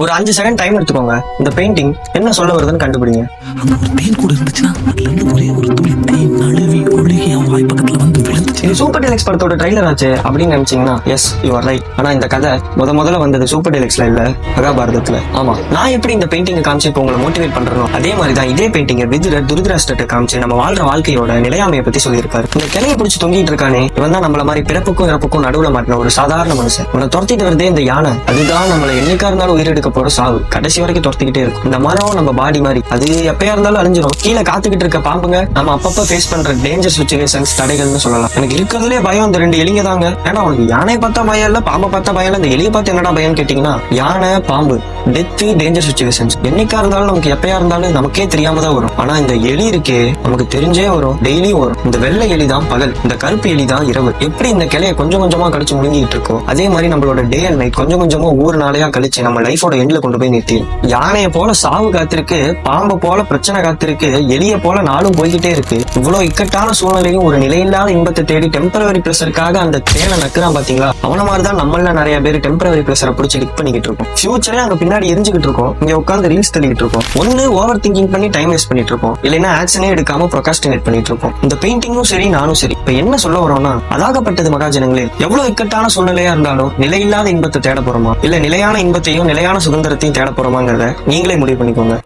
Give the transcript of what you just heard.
ஒரு 5 second time எடுத்துக்கோங்க. இந்த பெயிண்டிங் என்ன சொல்ல வருதுன்னு கண்டுபிடிங்க. அந்த ஒரு தேன் கூட இருந்துச்சுன்னா அதுல இருந்து ஒரே ஒரு துளி தேன் நழுவி ஒழுகி அவன் வாய் பக்கத்துல வந்து விழுந்துச்சு. இது சூப்பர் டீலக்ஸ் படத்தோட ட்ரைலர் ஆச்சு அப்படின்னு நினைச்சீங்கன்னா எஸ் யூ ஆர் ரைட். ஆனா இந்த கதை முதல்ல வந்தது சூப்பர் டீலக்ஸ்ல இல்ல, மகாபாரதத்துல. ஆமா, நான் எப்படி இந்த பெயிண்டிங் காமிச்சு இப்போ உங்களை மோட்டிவேட் பண்றேனோ அதே மாதிரிதான் இதே பெயிண்டிங் விதிரர் துருதராஷ்டிரத்தை காமிச்சு நம்ம வாழ்ற வாழ்க்கையோட நிலையாமையை பத்தி சொல்லியிருக்காரு. இந்த கிளைய பிடிச்சு தொங்கிட்டு இருக்கானே, இவன் தான் நம்மள மாதிரி பிறப்புக்கும் இறப்புக்கும் நடுவுல மாட்டின ஒரு சாதாரண மனுஷன். உன்னை துரத்திட்டு வருதே இந்த யானை, அதுதான் நம்மள என்னைக்கா இருந்தாலும் உயிரெடுக்க போற சாவு. கடைசி வரைக்கும் துரத்திக்கிட்டே இருக்கும். இந்த மரம் நம்ம பாடி மாதிரி, அது எப்பயா இருந்தாலும் அழிஞ்சிடும். கீழே காத்துக்கிட்டு இருக்க பாம்புங்க நம்ம அப்பப்ப ஃபேஸ் பண்ற டேஞ்சர் சிச்சுவேஷன்ஸ், தடைகள்னு சொல்லலாம். எனக்கு இருக்கிறதுலே பயம் இந்த 2 எலிங்க தாங்க. ஏன்னா உனக்கு யானையை பார்த்தா பயம் இல்ல, பாம்பை பார்த்தா பயம் இல்ல, இந்த எலியை பார்த்து என்னடா பயம் கேட்டீங்கன்னா, யானை பாம்பு டெத் டேஞ்சர் சிச்சுவேஷன்ஸ் என்னைக்கா இருந்தாலும் நமக்கு எப்பயா இருந்தாலும் நமக்கே தெரியாம தான் வரும். ஆனா இந்த எலி இருக்கே நமக்கு தெரிஞ்சே வரும், டெய்லியும் வரும். இந்த வெள்ளை எலி தான் பகல், இந்த கருப்பு எலி தான் இரவு. எப்படி இந்த கிளைய கொஞ்சம் கொஞ்சமா கழிச்சு முழுங்கிட்டு இருக்கோம், அதே மாதிரி நம்மளோட டே அண்ட் நைட் கொஞ்சம் கொஞ்சமா ஒவ்வொரு நாளையா கழிச்சு நம்ம லைஃபோட எண்ட்ல கொண்டு போய் நிறுத்தி. யானையை போல சாவு காத்திருக்கு, பாம்பை போல பிரச்சனை காத்திருக்கு, எலிய போல நாளும் போய்கிட்டே இருக்கு. இவ்வளவு இக்கட்டான சூழ்நிலையும் ஒரு நிலையில்லாத இன்பத்தை தேடி டெம்பரவரி பிளஸருக்காக அந்த தேனை நக்குறான் பாத்தீங்களா. அவன மாதிரிதான் நம்மள நிறைய பேர் டெம்பரவரி பிளஸரை பிடிச்சி லிக் பண்ணிக்கிட்டு இருக்கோம். ஃபியூச்சரே அங்க பின்னாடி எரிஞ்சுக்கிட்டு இருக்கோம், இங்க உட்காந்து ரீல்ஸ் தள்ளிட்டு இருக்கோம். ஒண்ணு ஓவர் திங்கிங் பண்ணி டைம் வேஸ்ட் பண்ணிட்டு இருக்கோம், இல்லைன்னா ஆக்ஷனே எடுக்காம ப்ரொகாஸ்டினேட் பண்ணிட்டு இருக்கோம். இந்த பெயிண்டிங்கும் சரி நானும் சரி இப்ப என்ன சொல்ல வரோம்னா, அதாகப்பட்டது மகாஜனங்களே, எவ்வளவு இக்கட்டான சூழ்நிலையா இருந்தாலும் நிலையில்லாத இன்பத்தை தேட போறோமா இல்ல நிலையான இன்பத்தையும் நிலையான சுதந்திரத்தையும் தேட போறோமாங்கிறத நீங்களே முடிவு பண்ணிக்கோங்க.